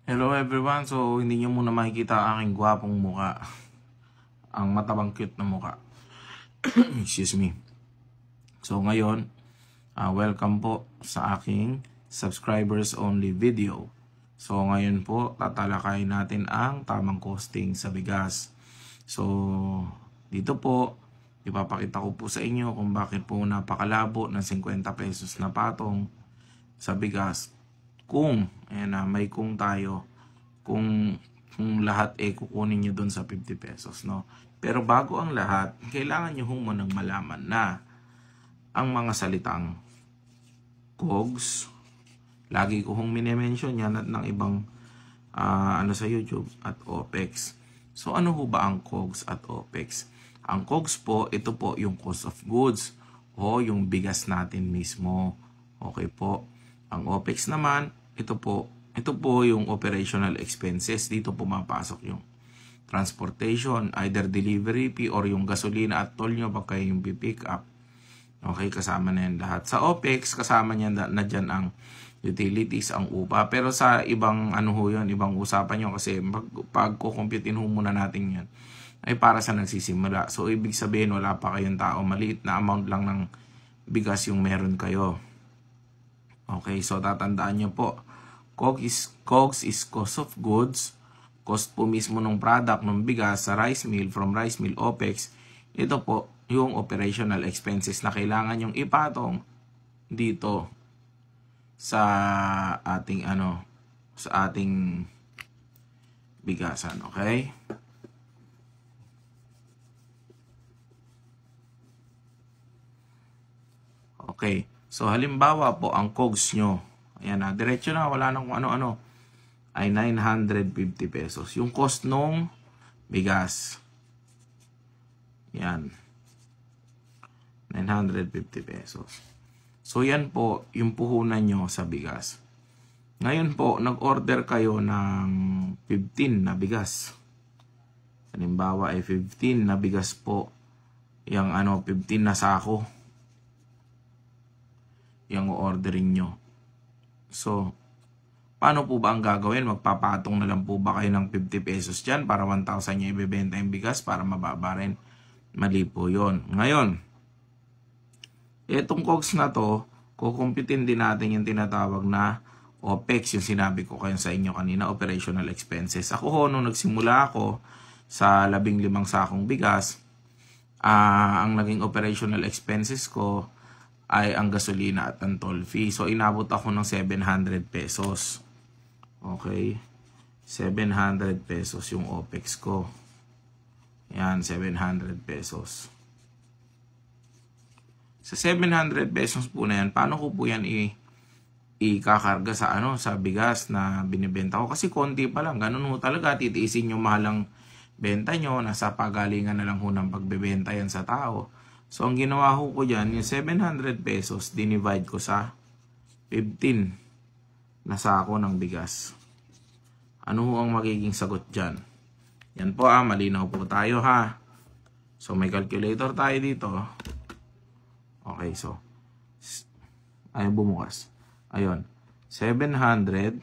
Hello everyone, so hindi nyo muna makikita ang aking gwapong muka. Ang matabang cute na muka. Excuse me. So ngayon, welcome po sa aking subscribers only video. So ngayon po, tatalakayin natin ang tamang costing sa bigas. So dito po, ipapakita ko po sa inyo kung bakit po napakalabo ng 50 pesos na patong sa bigas. Kung, may kung tayo, kung lahat kukunin nyo dun sa 50 pesos, no? Pero bago ang lahat, kailangan nyo munang malaman na ang mga salitang COGS, lagi ko minimension yan at ng ibang sa YouTube, at OPEX. So ano ho ba ang COGS at OPEX? Ang COGS po, ito po yung cost of goods o yung bigas natin mismo. Okay po. Ang OPEX naman, ito po yung operational expenses. Dito pumapasok yung transportation, either delivery fee or yung gasolina at toll nyo pag kayo yung pick up. Okay, kasama na yan lahat. Sa OPEX, kasama niyan na dyan ang utilities, ang upa. Pero sa ibang ibang usapan nyo kasi pag kukumputin muna natin yan, ay para sa nagsisimula. So, ibig sabihin, wala pa kayong tao. Maliit na amount lang ng bigas yung meron kayo. Okay, so tatandaan nyo po, COGS is cost of goods, cost po mismo ng product, ng bigas sa rice mill, from rice mill, OPEX. Ito po yung operational expenses na kailangan yung ipatong dito sa ating sa ating bigasan, okay? Okay. So, halimbawa po, ang COGS nyo, ayan na, diretso na, wala nang ano-ano, ay 950 pesos. Yung cost nung bigas. Yan. 950 pesos. So, yan po, yung puhunan nyo sa bigas. Ngayon po, nag-order kayo ng 15 na bigas. Halimbawa ay 15 na bigas po. Yung 15 na sako yung orderin nyo. So, paano po ba ang gagawin? Magpapatong na lang po ba kayo ng 50 pesos dyan para 1,000 nyo ibebenta yung bigas para mababa rin? Mali po yun. Ngayon, itong COGS na to, kukumpitin din natin yung tinatawag na OPEX, yung sinabi ko kayo sa inyo kanina, operational expenses. Ako nung nagsimula ako sa 15 sakong bigas, ang naging operational expenses ko ay ang gasolina at ang toll fee. So, inabot ako ng 700 pesos. Okay? 700 pesos yung OPEX ko. Yan, 700 pesos. Sa 700 pesos po na yan, paano ko po yan ikakarga sa sa bigas na binibenta ko? Kasi konti pa lang. Ganun ho talaga. Titiisin yung mahalang benta nyo. Nasa pagalingan na lang ho ng pagbebenta yan sa tao. So, ang ginawa ko dyan, yung 700 pesos, dinivide ko sa 15 na sako ng bigas. Ano ho ang magiging sagot dyan? Yan po malinaw po tayo ha. So, may calculator tayo dito. Okay, so, ayaw bumukas. Ayun, 700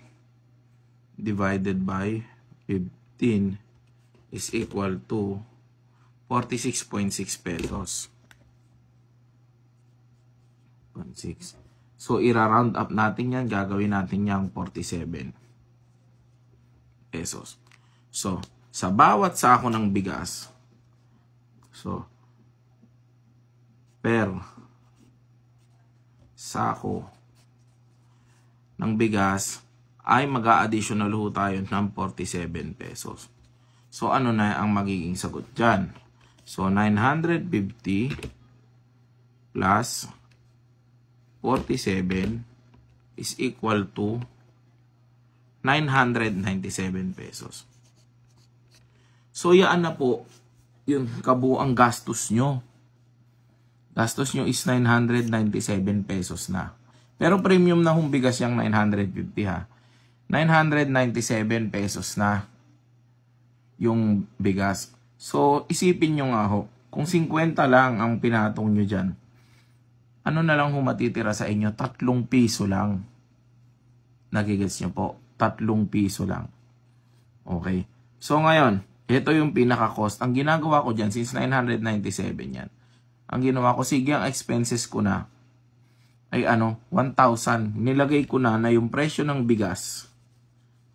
divided by 15 is equal to 46.6 pesos. 1.6. So, ira-round up natin yan. Gagawin natin yung 47 pesos. So, sa bawat sako ng bigas, so, per sako ng bigas, ay mag-a-additional ho tayo ng 47 pesos. So, ano na ang magiging sagot dyan? So, 950 plus 47 is equal to 997 pesos. So, yan na po yung kabuang gastos nyo. Gastos nyo is 997 pesos na. Pero premium na bigas yung 950 ha. 997 pesos na yung bigas. So, isipin nyo nga ho, kung 50 lang ang pinatong nyo dyan, ano na lang matitira sa inyo? 3 piso lang. Nagigets nyo po? 3 piso lang. Okay. So ngayon, ito yung pinaka-cost. Ang ginagawa ko dyan, since 997 yan, ang ginawa ko, sige, ang expenses ko na ay 1,000. Nilagay ko na yung presyo ng bigas.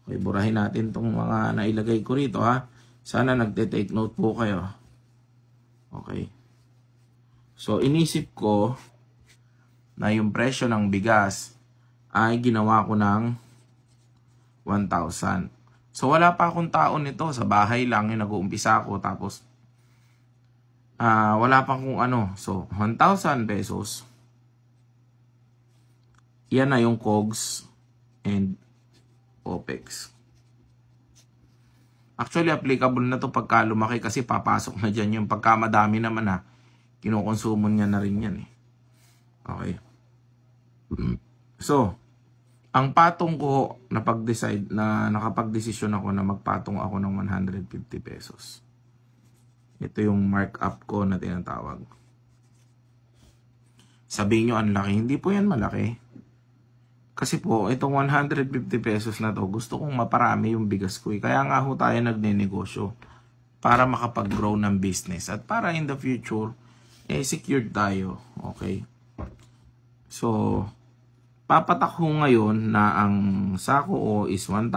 Okay, burahin natin itong mga nailagay ko rito, ha. Sana nagte-take note po kayo. Okay. So, inisip ko na yung presyo ng bigas ay ginawa ko ng 1,000. So, wala pa akong tao nito. Sa bahay lang yung nag-uumpisa ako. Tapos, wala pa kung So, 1,000 pesos. Yan na yung COGS and OPEX. Actually, applicable na to pagka lumaki kasi papasok na dyan yung pagka madami naman kinukonsumo niya na rin yan eh. Okay. So, ang patong ko na pag-decide na nakapag-desisyon ako na magpatong ako ng 150 pesos. Ito yung markup ko na tinatawag. Sabihin nyo, ang laki. Hindi po yan malaki. Kasi po, itong 150 pesos na to, gusto kong maparami yung bigas ko. Kaya nga ho tayo nagne-negosyo para makapag-grow ng business. At para in the future, secured tayo. Okay? So, papatak ko ngayon na ang sako o is 1,000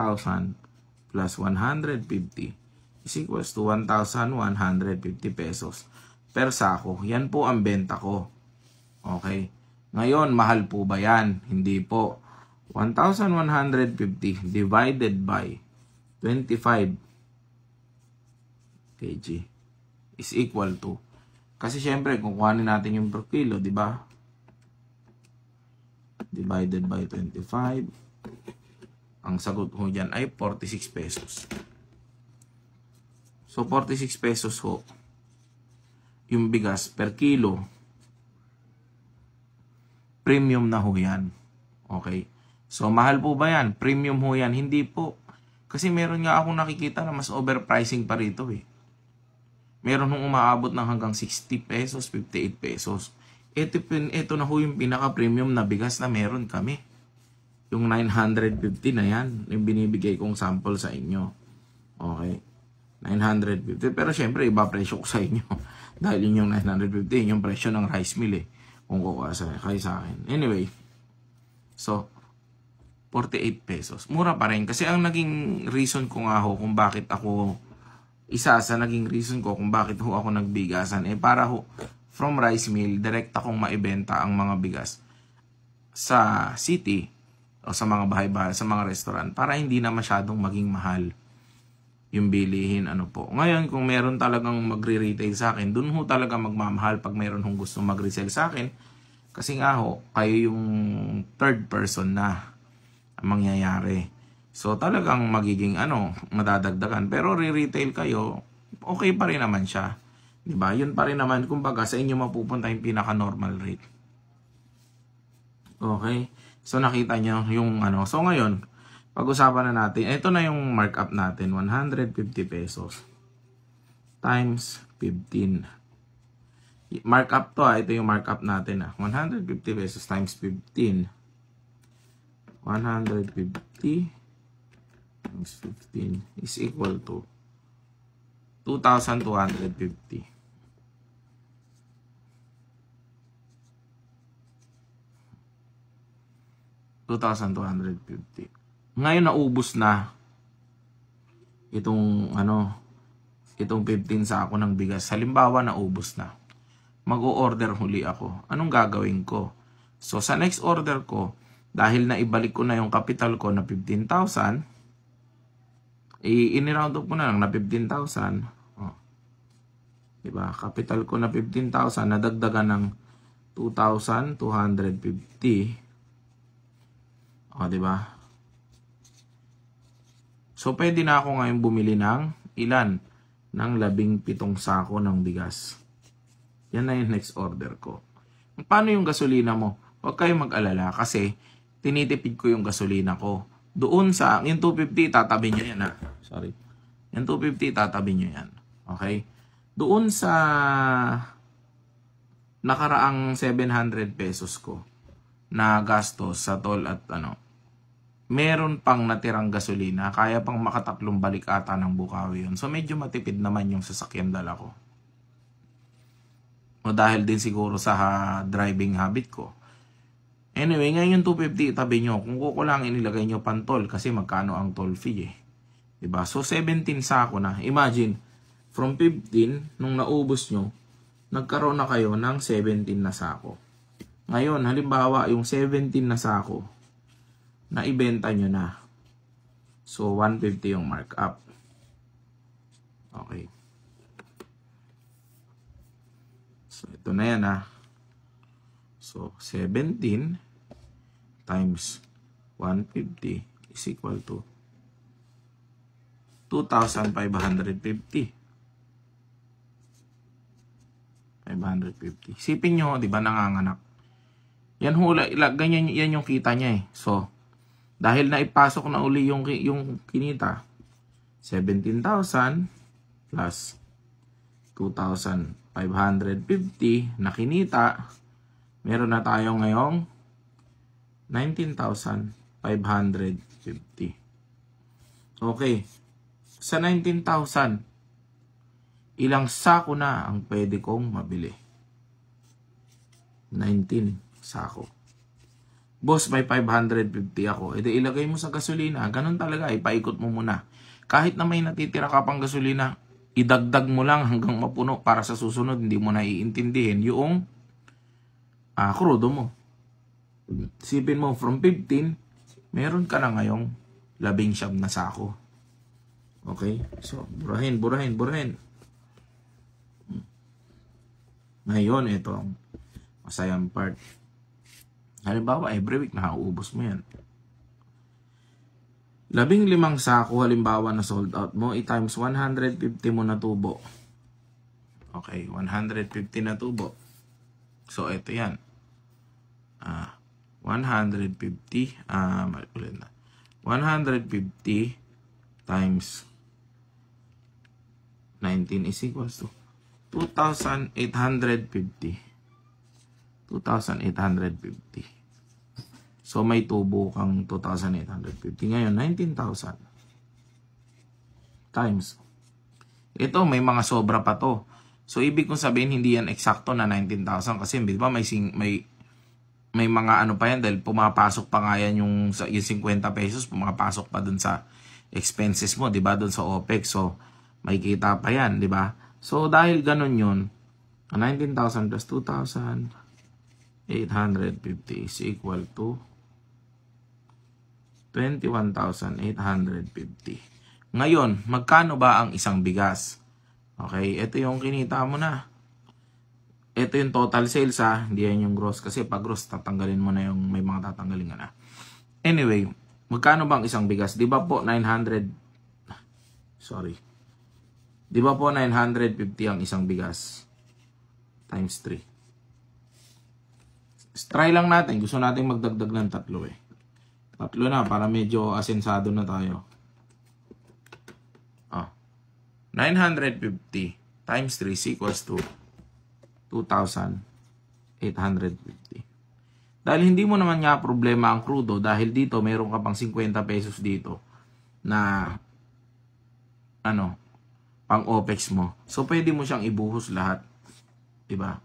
plus 150 is equals to 1,150 pesos per sako. Yan po ang benta ko. Okay. Ngayon, mahal po ba yan? Hindi po. 1,150 divided by 25 kg is equal to. Kasi syempre, kung kuhanin natin yung per kilo, di ba? Divided by 25. Ang sagot ho dyan ay 46 pesos. So, 46 pesos ho yung bigas per kilo. Premium na ho yan. Okay. So, mahal po ba yan? Premium ho yan? Hindi po. Kasi meron nga akong nakikita na mas overpricing pa rito eh. Meron hong umaabot ng hanggang 60 pesos, 58 pesos. Ito na ho yung pinaka-premium na bigas na meron kami. Yung 950 na yan. Yung binibigay kong sample sa inyo. Okay. 950. Pero syempre, iba presyo ko sa inyo. Dahil yun yung 950, yung presyo ng rice mill eh. Kung kukuha kayo sa akin. Anyway. So, 48 pesos. Mura pa rin. Kasi ang naging reason ko nga ho kung bakit ako, isa sa naging reason ko kung bakit ho ako nagbigasan, para ho, from rice mill, direct akong maibenta ang mga bigas sa city o sa mga bahay-bahay, sa mga restaurant para hindi na masyadong maging mahal yung bilihin po. Ngayon, kung meron talagang magre-retail sa akin, dun ho talaga magmamahal pag meron hong gusto mag-resell sa akin. Kasi nga ho, kayo yung third person na mangyayari. So, talagang magiging madadagdagan. Pero re-retail kayo, okay pa rin naman siya. Diba? Yun pa rin naman, kumbaga, sa inyo mapupunta yung pinaka-normal rate. Okay? So, nakita nyo yung So, ngayon, pag-usapan na natin. Ito na yung markup natin. 150 pesos times 15. Markup to Ito yung markup natin 150 pesos times 15. 150 times 15 is equal to 2,250. Ngayon naubos na itong itong 15 sako ng bigas. Halimbawa naubos na. Mag-o-order huli ako. Anong gagawin ko? So sa next order ko, dahil na ibalik ko na yung capital ko na 15,000, i-round up ko na lang na 15,000. Diba? Capital ko na 15,000, nadagdagan ng 2,250. Diba? So, pwede na ako ngayon bumili ng ilan? Ng 17 sako ng bigas. Yan na yung next order ko. Paano yung gasolina mo? Huwag kayong mag-alala kasi tinitipid ko yung gasolina ko. Doon sa, yung 250, tatabi nyo yan Sorry. Yung 250, tatabi nyo yan. Okay? Doon sa nakaraang 700 pesos ko na gastos sa toll at meron pang natirang gasolina, kaya pang makatatlong balik ata ng Bukawi yun. So medyo matipid naman yung sasakyan dala ko. O dahil din siguro sa driving habit ko. Anyway, ngayon yung 250 itabi nyo. Kung kukulangin ilagay nyo pantol kasi magkano ang toll fee eh. Diba? So 17 sako na. Imagine, from 15, nung naubos nyo, nagkaroon na kayo ng 17 na sako. Ngayon, halimbawa, yung 17 na sako, na ibenta nyo na. So, 150 yung markup. Okay. So, ito na yan ha. So, 17 times 150 is equal to 2,550. 550. Isipin nyo, di ba, nanganganak. Yan hula, ganyan yan yung kita niya eh. So, dahil naipasok na uli yung kinita, 17,000 plus 2,550 na kinita, meron na tayo ngayong 19,550. Okay. Sa 19,000, ilang sako na ang pwede kong mabili? 19 sako. Boss, may 550 ako. E di ilagay mo sa gasolina. Ganun talaga, ipaikot mo muna. Kahit na may natitira ka pang gasolina, idagdag mo lang hanggang mapuno para sa susunod hindi mo na iintindihin yung krudo mo. Sipin mo, from 15, meron ka na ngayong 19 na sako. Okay? So, burahin. Ngayon, ito ang masayang part. Halimbawa, every week nakauubos mo yan. 15 sako, halimbawa na sold out mo, i-times 150 mo na tubo. Okay, 150 na tubo. So, ito yan. 150 times 19 is equals to 2,850. 2,850. So, may tubo kang 2,850. Ngayon, 19,000 times. Ito, may mga sobra pa to. So, ibig kong sabihin, hindi yan eksakto na 19,000 kasi, di ba, may mga ano pa yan dahil pumapasok pa nga yan yung 50 pesos, pumapasok pa dun sa expenses mo, di ba, dun sa OPEX. So, may kita pa yan, di ba? So, dahil ganun yun, 19,000 plus 2,850 is equal to 21,850. Ngayon, magkano ba ang isang bigas? Okay, ito yung kinita mo na. Ito yung total sales ha, hindi yan yung gross. Kasi pag gross, tatanggalin mo na yung may mga tatanggalin ka na. Anyway, magkano ba ang isang bigas? Di ba po 950 ang isang bigas? Times 3. Try lang natin. Gusto natin magdagdag ng 3 eh. 3 na para medyo asensado na tayo. 950 times 3 equals to 2,850. Dahil hindi mo naman nga problema ang crudo dahil dito meron ka pang 50 pesos dito na pang OPEX mo. So pwede mo siyang ibuhos lahat. Diba?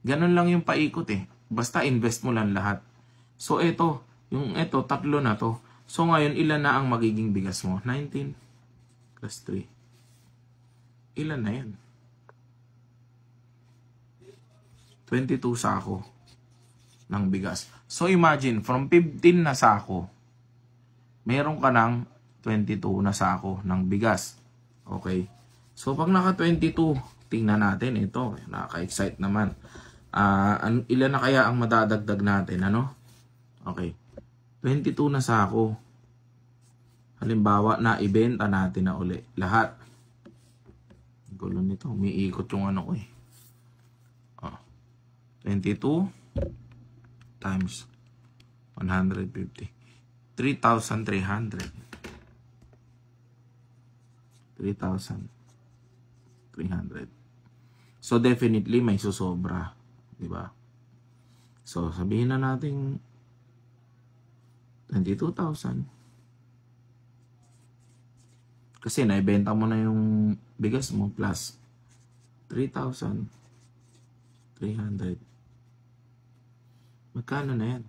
Ganun lang yung paikot eh. Basta invest mo lang lahat. So ito 3 na to. So ngayon ilan na ang magiging bigas mo? 19 plus 3. Ilan na yan? 22 sako ng bigas. So imagine, from 15 na sako, meron ka ng 22 na sako ng bigas. Okay? So pag naka 22, tingnan natin ito. Nakaka-excite naman. Ilan na kaya ang madadagdag natin? Okay. 22 na sako. Halimbawa, na ibenta natin na uli. Lahat. Gulo nito. Umiikot yung ko eh. 22 times 150. 3,300. 3,300. So definitely may susobra, di ba? So sabihin na natin 22,000. Kasi naibenta mo na yung bigas mo plus 3,300. Magkano na yan?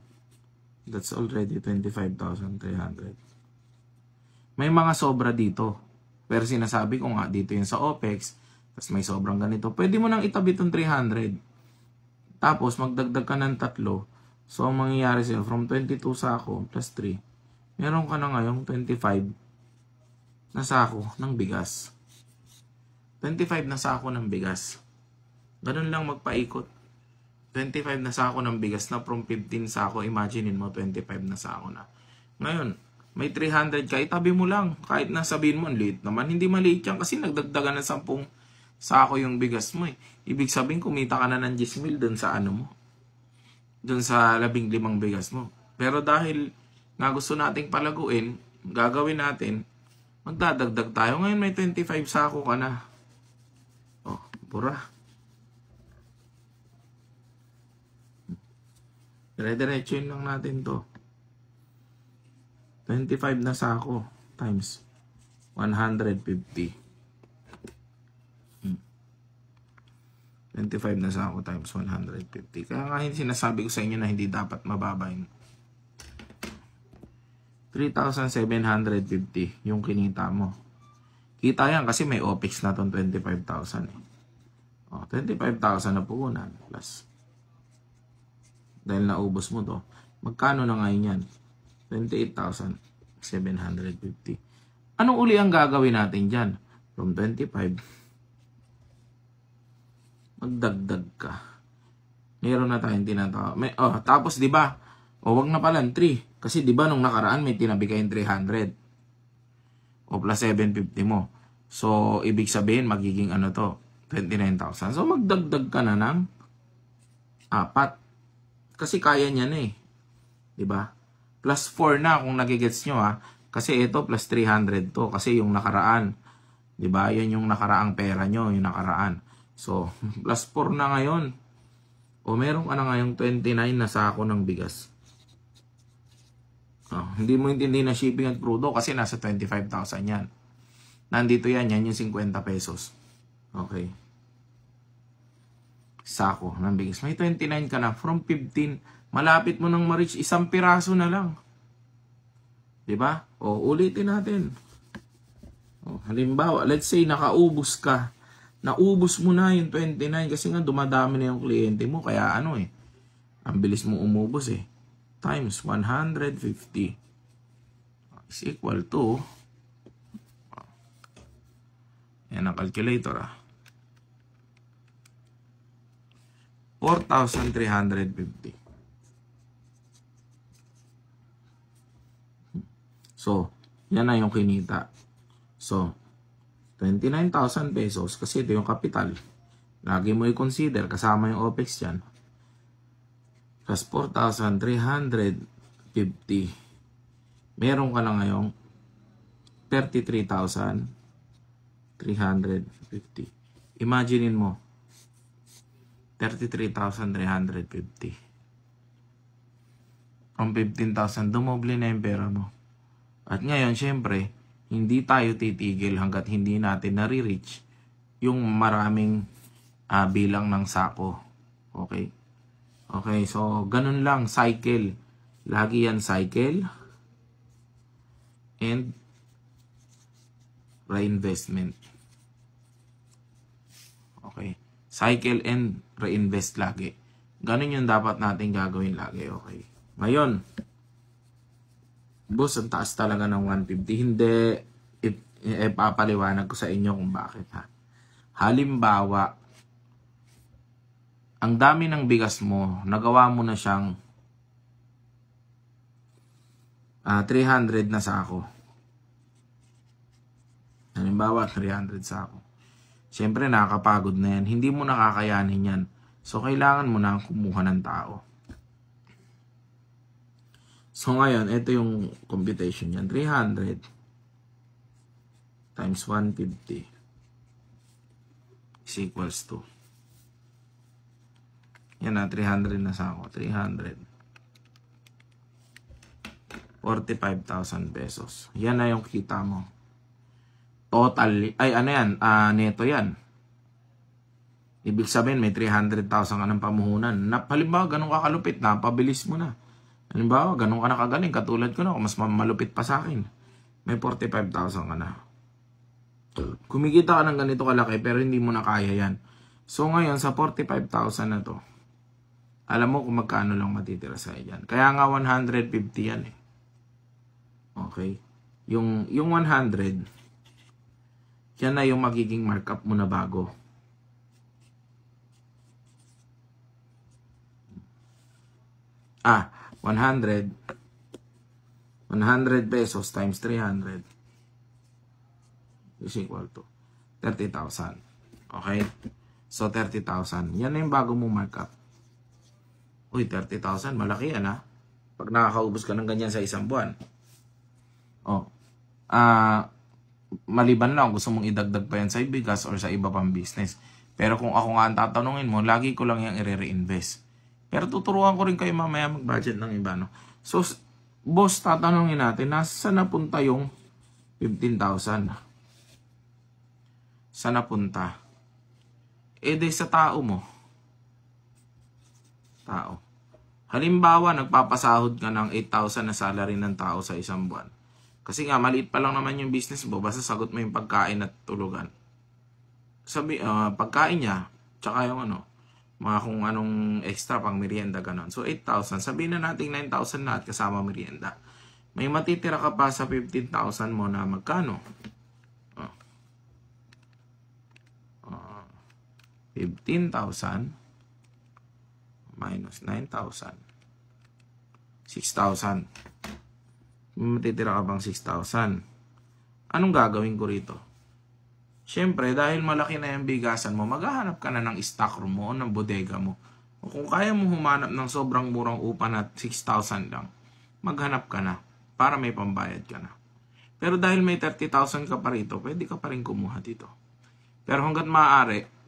That's already 25,300. May mga sobra dito. Pero sinasabi ko nga dito yun sa OPEX. Tapos may sobrang ganito. Pwede mo nang itabi itong 300. Tapos magdagdag ka ng 3. So ang mangyayari sa'yo from 22 sako plus 3. Meron ka na ngayong 25 na sako ng bigas. 25 na sako ng bigas. Ganun lang magpaikot. 25 na sako ng bigas na from 15 sako. Imaginein mo 25 na sako na. Ngayon, may 300 ka, itabi mo lang. Kahit na sabihin mo, ang liit naman. Hindi maliit yan kasi nagdagdagan ng 10 sako yung bigas mo eh. Ibig sabihin, kumita ka na ng 10,000 dun sa ano mo. Dun sa 15 bigas mo. Pero dahil nga gusto nating palaguin, gagawin natin, magdadagdag tayo. Ngayon may 25 sako ka na. Oh, pura. Dire-diretsuin lang natin to. 25 na sako times 150. 25 na sako times 150. Kaya nga sinasabi ko sa inyo na hindi dapat mababa yun. 3,750 yung kinita mo. Kita yan kasi may OPEX na itong 25,000 eh. O, 25,000 na puhunan plus. Dahil naubos mo to. Magkano na ngayon yan? 28,750. Anong uli ang gagawin natin dyan? From 25, magdagdag ka. Meron na tayong tinatawag. Tapos di ba? Wag na pala 3. Kasi di ba nung nakaraan may tinabi kayong 300. O plus 750 mo. So, ibig sabihin magiging ano to? 29,000. So, magdagdag ka na ng 4. Kasi kaya niya na eh. Di ba? Plus 4 na kung nagigets nyo ha. Kasi ito plus 300 to. Kasi yung nakaraan. Di ba? Yan yung nakaraang pera nyo. Yung nakaraan. So, plus 4 na ngayon. O meron ka na ngayong 29 na sako ng bigas. Hindi mo intindi na shipping at crudo kasi nasa 25,000 yan. Nandito yan. Yan yung 50 pesos. Okay. Sako ng bigas. May 29 ka na. From 15, malapit mo nang ma-reach 1 piraso na lang. Diba? O, ulitin natin. O, halimbawa, let's say nakaubos ka. Naubos mo na yung 29 kasi nga dumadami na yung kliyente mo. Kaya ano eh. Ang bilis mo umubos eh. Times 150 is equal to yan ang calculator 4,350. So, yan na yung kinita. So, 29,000 pesos kasi ito yung kapital. Lagi mo i-consider kasama yung OPEX yan. Plus 4,350. Meron ka na ngayong 33,350. Imaginein mo. 33,350. Ang 15,000, dumoble na yung pera mo. At ngayon, syempre, hindi tayo titigil hanggat hindi natin nare-reach yung maraming bilang ng sako. Okay? Okay, so ganun lang, cycle. Lagi yan cycle and reinvestment. Okay. Cycle and reinvest lagi. Ganun yung dapat natin gagawin lagi. Okay. Ngayon, boss, ang taas talaga ng 150. Hindi, ipapaliwanag ko sa inyo kung bakit ha. Halimbawa, ang dami ng bigas mo, nagawa mo na siyang 300 na sako. Halimbawa, 300 sako. Siyempre, nakakapagod na yan. Hindi mo nakakayanin yan. So, kailangan mo na kumuha ng tao. So, ngayon, ito yung computation yan. 300 times 150 is equals to yan na, 300 na sako. 300 45,000 pesos. Yan na yung kita mo. Total, ay ano yan, neto yan. Ibig sabihin, may 300,000 ka ng pamuhunan. Halimbawa, ganun ka kalupit, napabilis mo na. Halimbawa, ganun ka nakagaling, katulad ko na, mas malupit pa sa akin. May 45,000 ka na. Kumikita ka ng ganito kalaki, pero hindi mo na kaya yan. So ngayon, sa 45,000 na to, alam mo kung magkano lang matitira sa yan. Kaya nga 150 yan eh. Okay? Yung 100, yan na yung magiging markup mo na bago. Ah, 100 pesos times 300 is equal to 30,000. Okay? So, 30,000. Yan na yung bago mong markup. Uy, 30,000. Malaki yan, ha? Pag nakakaubos ka ng ganyan sa isang buwan. Oh. Maliban lang, gusto mong idagdag pa yan sa bigas or sa iba pang business. Pero kung ako nga ang tatanungin mo, lagi ko lang yung i-reinvest. Pero tuturuan ko rin kayo mamaya mag-budget ng iba, no? So, boss, tatanungin natin, saan napunta yung 15,000? Saan napunta? De sa tao mo. Tao. Halimbawa, nagpapasahod ka ng 8,000 na salary ng tao sa isang buwan. Kasi nga, maliit pa lang naman yung business mo, basta sagot mo yung pagkain at tulugan. Pagkain niya, tsaka yung mga kung anong extra pang merienda, ganon. So, 8,000. Sabihin na natin 9,000 lahat kasama merienda. May matitira ka pa sa 15,000 mo na magkano? 15,000 minus 9,000. 6,000. Matitira ka bang 6,000? Anong gagawin ko rito? Siyempre, dahil malaki na yung bigasan mo, maghahanap ka na ng stock room mo o ng bodega mo. O kung kaya mo humanap ng sobrang murang upa na 6,000 lang, maghanap ka na para may pambayad ka na. Pero dahil may 30,000 ka pa rito, pwede ka pa rin kumuha dito. Pero hanggat maaari,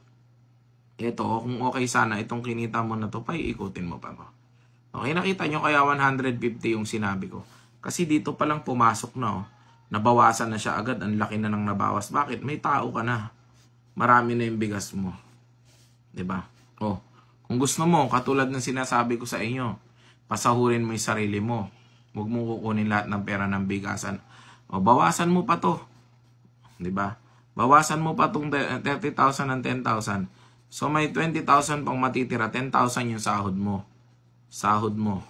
ito, kung okay sana, itong kinita mo na to, paiikutin mo pa ba? Okay, nakita nyo kaya 150 yung sinabi ko. Kasi dito pa lang pumasok na, nabawasan na siya agad, ang laki na nang nabawas. Bakit? May tao ka na. Marami na yung bigas mo. 'Di ba? Kung gusto mo, katulad ng sinasabi ko sa inyo, pasahurin mo yung sarili mo. Huwag mo kukunin lahat ng pera ng bigasan. Bawasan mo pa to. 'Di ba? Bawasan mo pa tong 30,000 and 10,000. So may 20,000 pang matitira, 10,000 yung sahod mo. Sahod mo.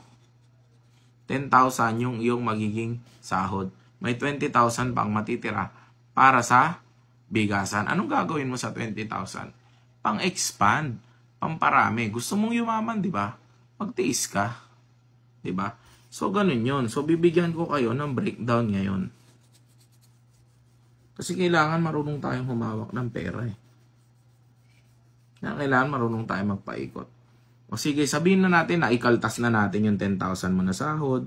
10,000 yung iyong magiging sahod. May 20,000 pang matitira para sa bigasan. Anong gagawin mo sa 20,000? Pang-expand, pamparami. Gusto mong yumaman, di ba? Magtiis ka. Di ba? So, ganun yun. So, bibigyan ko kayo ng breakdown ngayon. Kasi kailangan marunong tayong humawak ng pera eh. Kailangan marunong tayong magpaikot. O sige, sabihin na natin na ikaltas na natin yung 10,000 mo na sahod.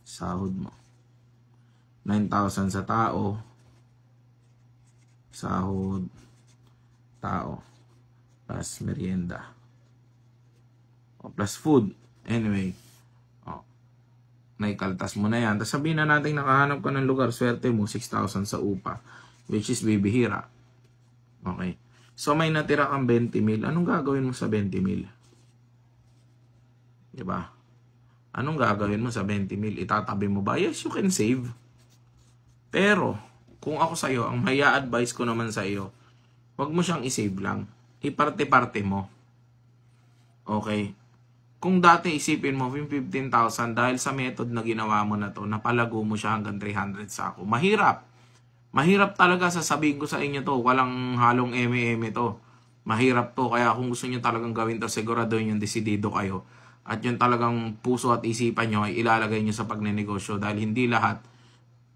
Sahod mo. 9,000 sa tao. Sahod. Tao. Plus merienda. O plus food. Anyway. Naikaltas mo na yan. Tapos sabihin na natin nakahanap ka ng lugar. Swerte mo 6,000 sa upa. Which is bibihira. Okay. So, may natira kang 20 mil. Anong gagawin mo sa 20 mil? Diba? Anong gagawin mo sa 20 mil? Itatabi mo ba? Yes, you can save. Pero, kung ako sa'yo, ang maya advice ko naman sa iyo, huwag mo siyang isave lang. Iparte-parte mo. Okay? Kung dati isipin mo, 15,000 dahil sa method na ginawa mo na to, napalago mo siya hanggang 300 sako. Mahirap. Mahirap talaga, sasabihin ko sa inyo to. Walang halong eme-eme to. Mahirap to. Kaya kung gusto nyo talagang gawin to, siguraduhin yung desidido kayo. At yung talagang puso at isipan nyo ay ilalagay nyo sa pagnenegosyo. Dahil hindi lahat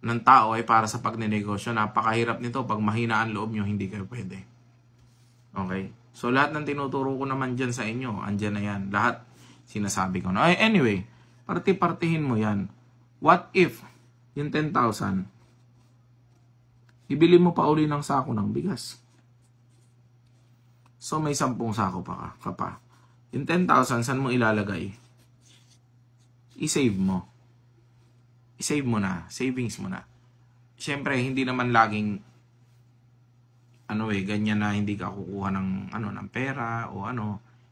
ng tao ay para sa pagnenegosyo. Napakahirap nito. Pag mahina ang loob nyo, hindi kayo pwede. Okay? So lahat ng tinuturo ko naman dyan sa inyo, andyan na yan. Lahat sinasabi ko na. Anyway, parti-partihin mo yan. What if yung 10,000, ibili mo pa uli ng sako ng bigas. So may 10 sako ka pa. Yung 10,000, saan mo ilalagay? i-save mo. I-save mo na. Savings mo na. Siyempre, hindi naman laging ganyan na hindi ka kukuha ng ng pera o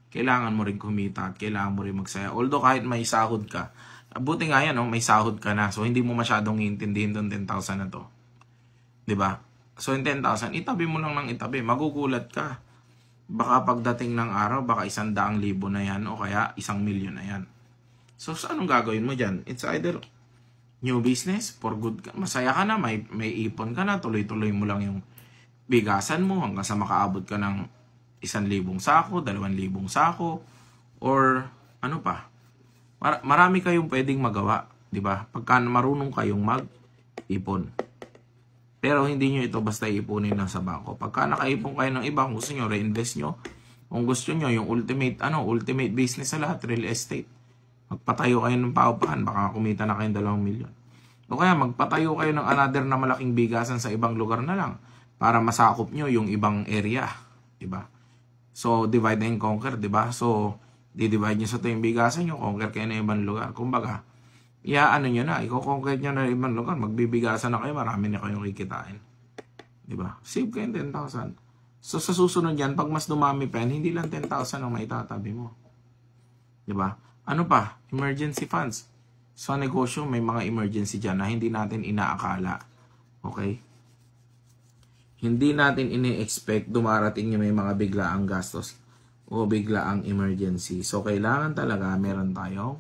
kailangan mo rin kumita at kailangan mo rin magsaya. Although kahit may sahod ka, buti nga yan, may sahod ka na. So hindi mo masyadong iintindihin tong 10,000 na to. 'Di ba? So yung 10,000, itabi mo lang ng itabi, magugulat ka. Baka pagdating ng araw, baka 100,000 na yan o kaya 1,000,000 na yan. So anong gagawin mo diyan? It's either new business for good ka. Masaya ka na, may ipon ka na, tuloy-tuloy mo lang yung bigasan mo hanggang sa makaabot ka ng 1,000 sako, 2,000 sako, or ano pa. Marami kayong pwedeng magawa, di ba? Pagka marunong kayong mag-ipon. Pero hindi nyo ito basta ipunin lang sa bangko. Pagka nakaipon kayo ng iba, kung gusto nyo, reinvest nyo. Kung gusto nyo, yung ultimate business sa lahat, real estate. Magpatayo kayo ng paupahan, baka kumita na kayong 2,000,000. O kaya magpatayo kayo ng another na malaking bigasan sa ibang lugar na lang para masakop nyo yung ibang area, di ba? So, divide and conquer, di ba? So, di-divide nyo sa ito yung bigasan nyo, conquer kayo ng ibang lugar. Kumbaga, nyo na, i-conquer nyo na ibang lugar, magbibigasan na kayo, marami na kayong kikitain. Di ba? Save kayo 10,000. So, sa susunod yan, pag mas dumami pa yan, hindi lang 10,000 ang maitatabi mo. Di ba? Ano pa? Emergency funds. Sa negosyo, may mga emergency dyan na hindi natin inaakala. Okay? Hindi natin ini-expect dumarating yung may mga biglaang gastos o biglaang emergency. So, kailangan talaga meron tayong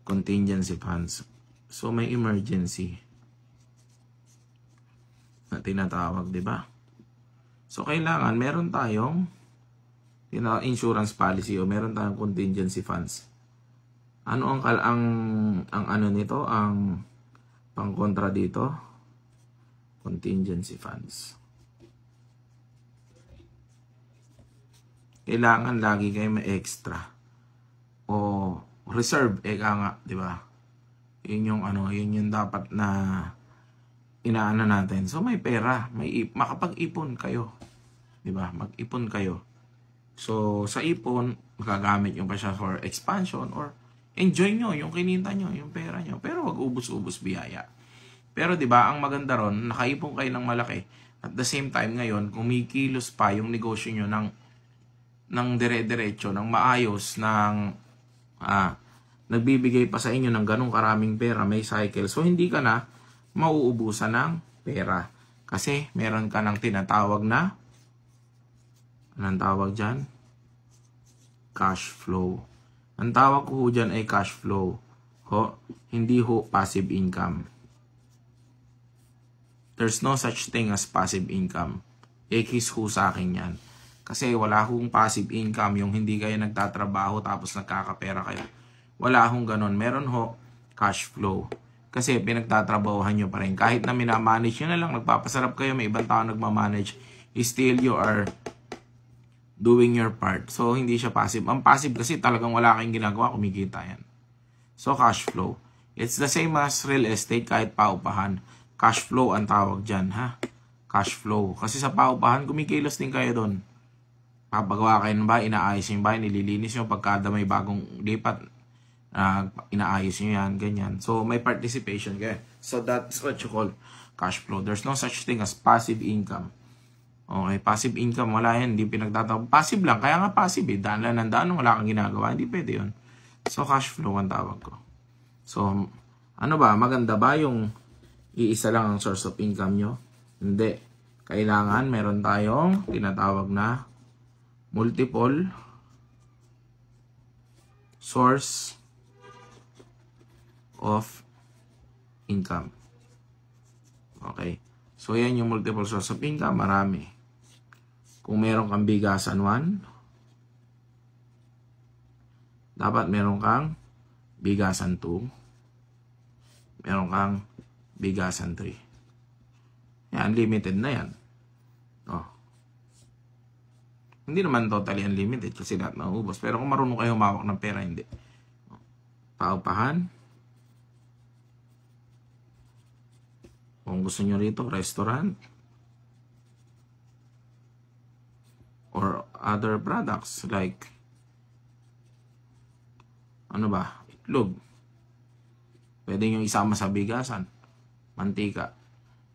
contingency funds. So, may emergency na tinatawag, di ba? So, kailangan meron tayong insurance policy o meron tayong contingency funds. Ano ang ano nito? Ang pangkontra dito? Contingency funds. Kailangan lagi kayo may extra o reserve, nga, di ba? Yun yung yun yung dapat na inaano natin. So may pera, makapag-ipon kayo, di ba? Mag-ipon kayo. So sa ipon, magagamit nyo pa siya for expansion or enjoy nyo yung kinita nyo, yung pera nyo. Pero wag ubus-ubus biyaya. Pero di ba, ang maganda ron, nakaipon kayo ng malaki. At the same time ngayon, kumikilos pa yung negosyo nyo ng dire-diretso, ng maayos, nagbibigay pa sa inyo ng ganong karaming pera, may cycle. So, hindi ka na mauubusan ng pera. Kasi, meron ka ng tinatawag na, anong tawag dyan? Cash flow. Ang tawag ko dyan ay cash flow. Hindi passive income. There's no such thing as passive income. Ekis sa akin yan. Kasi wala akong passive income, yung hindi kayo nagtatrabaho tapos nagkakapera kayo. Wala akong ganon. Meron cash flow. Kasi pinagtatrabahohan nyo pa rin. Kahit na minamanage nyo na lang, nagpapasarap kayo, may ibang tao nagmamanage, still you are doing your part. So, hindi siya passive. Ang passive kasi talagang wala kayong ginagawa, kumikita yan. So, cash flow. It's the same as real estate, kahit paupahan. Cash flow ang tawag dyan, ha? Cash flow. Kasi sa paupahan, kumikilos din kayo doon. Papagawa kayo ng bahay, inaayos yung bahay, nililinis nyo. Pagkada may bagong lipat, inaayos nyo yan, ganyan. So, may participation kayo. So, that's what you call cash flow. There's no such thing as passive income. Okay, passive income, wala yan. Hindi pinagtatawag. Passive lang, kaya nga passive eh. Daan lang ng daan, wala kang ginagawa. Hindi pwede yun. So, cash flow ang tawag ko. So, ano ba? Maganda ba yung iisa lang ang source of income nyo? Hindi. Kailangan meron tayong tinatawag na multiple source of income. Okay. So, yan yung multiple source of income. Marami. Kung meron kang bigasan 1, dapat meron kang bigasan 2, meron kang bigasan 3. Yan, unlimited na yan. Hindi naman totally unlimited kasi lahat nauubos. Pero kung marunong kayo humawak ng pera, hindi. Paupahan. Kung gusto nyo rito, restaurant. Or other products like, ano ba? Itlog. Pwede nyo isama sa bigasan, mantika.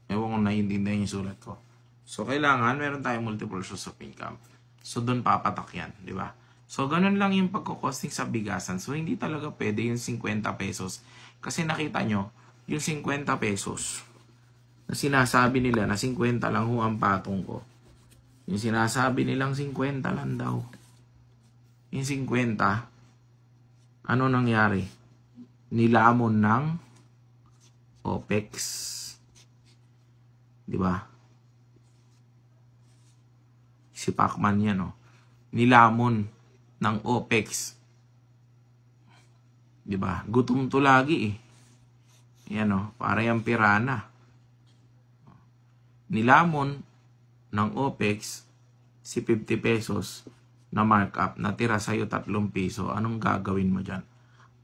Ewan kung naiintindihan yung sulat ko. So, kailangan meron tayong multiple source of income. So, doon papatak yan, di ba? So, ganun lang yung pagkukosting sa bigasan. So, hindi talaga pwede yung 50 pesos. Kasi nakita nyo, yung 50 pesos na sinasabi nila na 50 lang ho ang patong ko. Yung sinasabi nilang 50 lang daw. Yung 50, ano nangyari? Nilamon ng OPEX. Di ba? Si Pacman yan, oh. Nilamon ng OPEX. Di ba? Gutom to lagi, eh. Yan, oh. Para yung pirana. Nilamon ng OPEX si 50 pesos na markup. Natira sa'yo 3 piso. Anong gagawin mo dyan?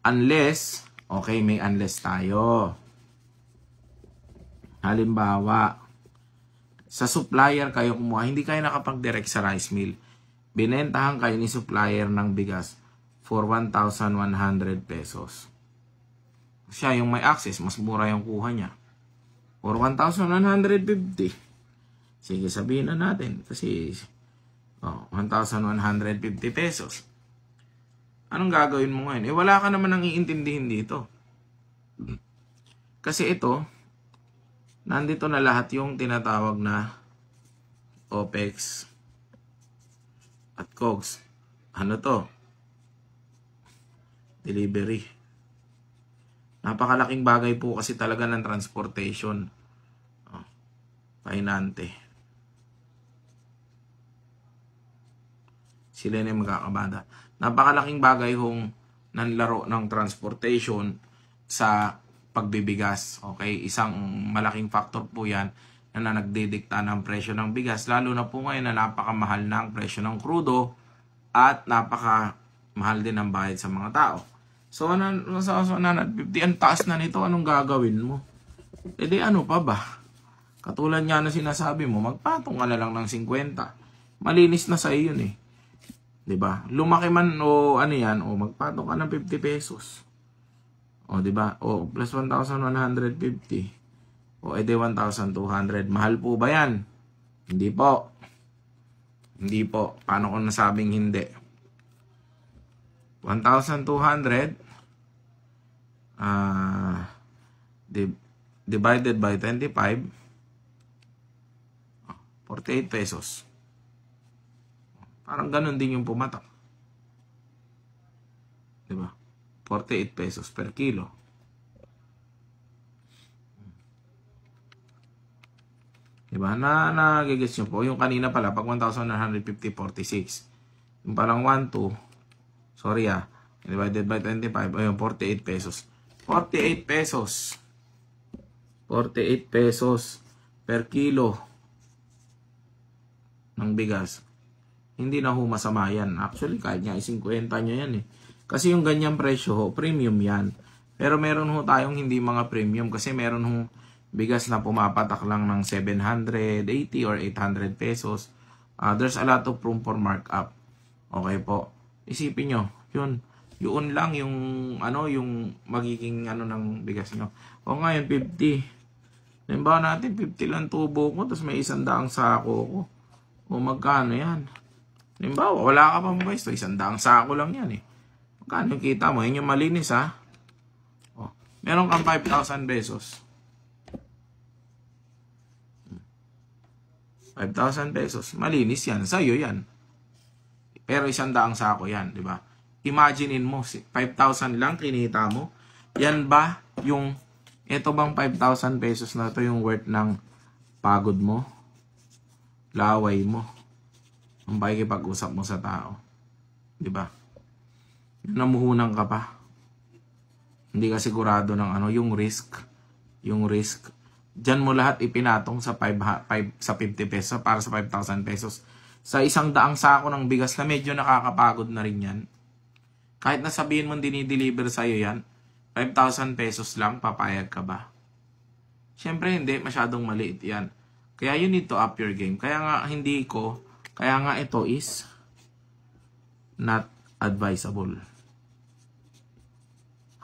Unless, okay, may unless tayo. Halimbawa, sa supplier kayo kumuha, hindi kayo nakapag-direct sa rice mill. Binentahan kayo ni supplier ng bigas for 1,100 pesos. Siya yung may access, mas mura yung kuha niya. For 1,150. Sige, sabihin na natin. Kasi, 1,150 pesos. Anong gagawin mo ngayon? Wala ka naman nang iintindihin dito. Kasi ito, nandito na lahat yung tinatawag na OPEX at COGS. Ano to? Delivery. Napakalaking bagay po kasi talaga ng transportation. Pahinante. Sila na yung magkakabada. Napakalaking bagay kung nanlaro ng transportation sa pagbibigas. Okay? Isang malaking factor po yan na nagdidikta ng presyo ng bigas. Lalo na po ngayon na napakamahal na ang presyo ng krudo at napakamahal din ang bayad sa mga tao. So, 150, ang taas na nito, anong gagawin mo? E di ano pa ba? Katulad nga na sinasabi mo, magpatong ka na lang ng 50. Malinis na sa iyo yun, eh. Diba? Lumaki man o ano yan, o magpatong ka ng 50 pesos. O diba? O plus 1,150. O edi 1,200. Mahal po ba yan? Hindi po. Hindi po. Paano kung nasabing hindi? 1,200 divided by 25, 48 pesos. Parang ganun din yung pumatak. Diba? 48 pesos per kilo. Diba? Nagigets nyo po. Yung kanina pala, pag 1,950, 46. Yung palang 1, 2, sorry divided by 25, ayun, 48 pesos. 48 pesos. 48 pesos per kilo ng bigas. Hindi na ho masama yan. Actually, kahit nga 50 nyo yan, eh. Kasi yung ganyang presyo ho, premium yan. Pero meron ho tayong hindi mga premium kasi meron ho bigas na pumapatak lang ng 780 or 800 pesos. There's a lot of room for markup. Okay po. Isipin nyo, yun lang yung yung magiging ng bigas nyo. O ngayon 50. Halimbawa natin 50 lang tubo ko tapos may 100 sako ko. O magkano yan? Halimbawa wala ka pang pwesto, 100 sako lang yan, eh. Magkano kita mo? Yun yung malinis, ha? O, meron kang 5,000 pesos. 5,000 pesos. Malinis yan. Sa'yo yan. Pero 100 sako yan, di ba? Imaginein mo, 5,000 lang kinita mo. Yan ba yung, ito bang 5,000 pesos na ito yung worth ng pagod mo? Laway mo? Ang pakikipag-usap mo sa tao? Di ba? Namuhunan ka pa. Hindi ka sigurado ng yung risk. Yung risk. Diyan mo lahat ipinatong sa 50 pesos para sa 5,000 pesos. Sa 100 sako ng bigas na medyo nakakapagod na rin yan. Kahit na sabihin mo dinideliver sa'yo yan, 5,000 pesos lang, papayag ka ba? Siyempre hindi, masyadong maliit yan. Kaya you need to up your game. Kaya nga ito is not advisable.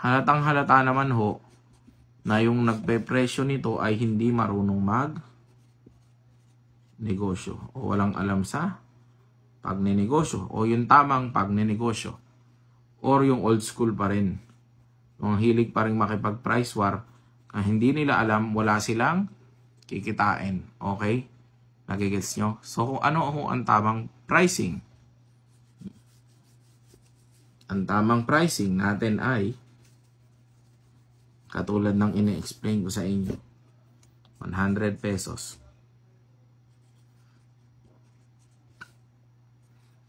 Halatang halata naman ho na yung nagpe-presyo nito ay hindi marunong negosyo o walang alam sa pagnenegosyo o yung tamang pagnenegosyo or yung old school pa rin. Yung hilig pa rin makipag-price war na hindi nila alam, wala silang kikitain. Okay? Nagigets nyo? So kung ano ang tamang pricing? Ang tamang pricing natin ay katulad ng ine-explain ko sa inyo. 100 pesos.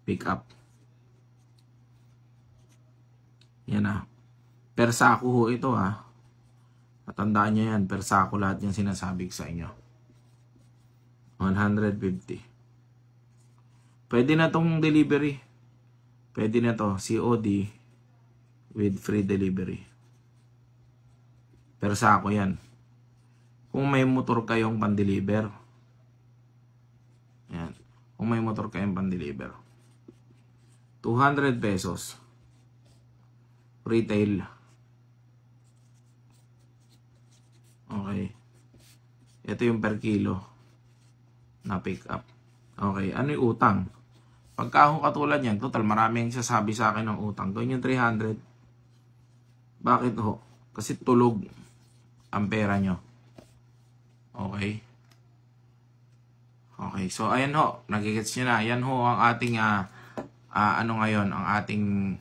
Pick up. Yan na. Per sako ho ito ha. Matandaan nyo yan. Per sako lahat yung sinasabi ko sa inyo. 150. Pwede na tong delivery. Pwede na to. COD with free delivery. Per sako yan. Kung may motor kayong pan-deliver. Yan. Kung may motor kayong pan-deliver. 200 pesos. Retail. Okay. Ito yung per kilo na pick up. Okay. Ano yung utang? Pagka ako katulad yan, total maraming sasabi sa akin ng utang. Gawin yung 300. Bakit ho? Kasi tulog ang pera nyo. Okay. Okay. So, ayan ho. Nagigets nyo na. Ayan ho ang ating ngayon, ang ating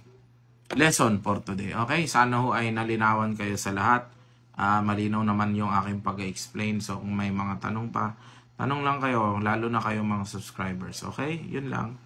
lesson for today. Okay, sana ho ay nalinawan kayo sa lahat. Malinaw naman yung aking pag-explain. So kung may mga tanong pa, tanong lang kayo, lalo na kayo mga subscribers. Okay, yun lang.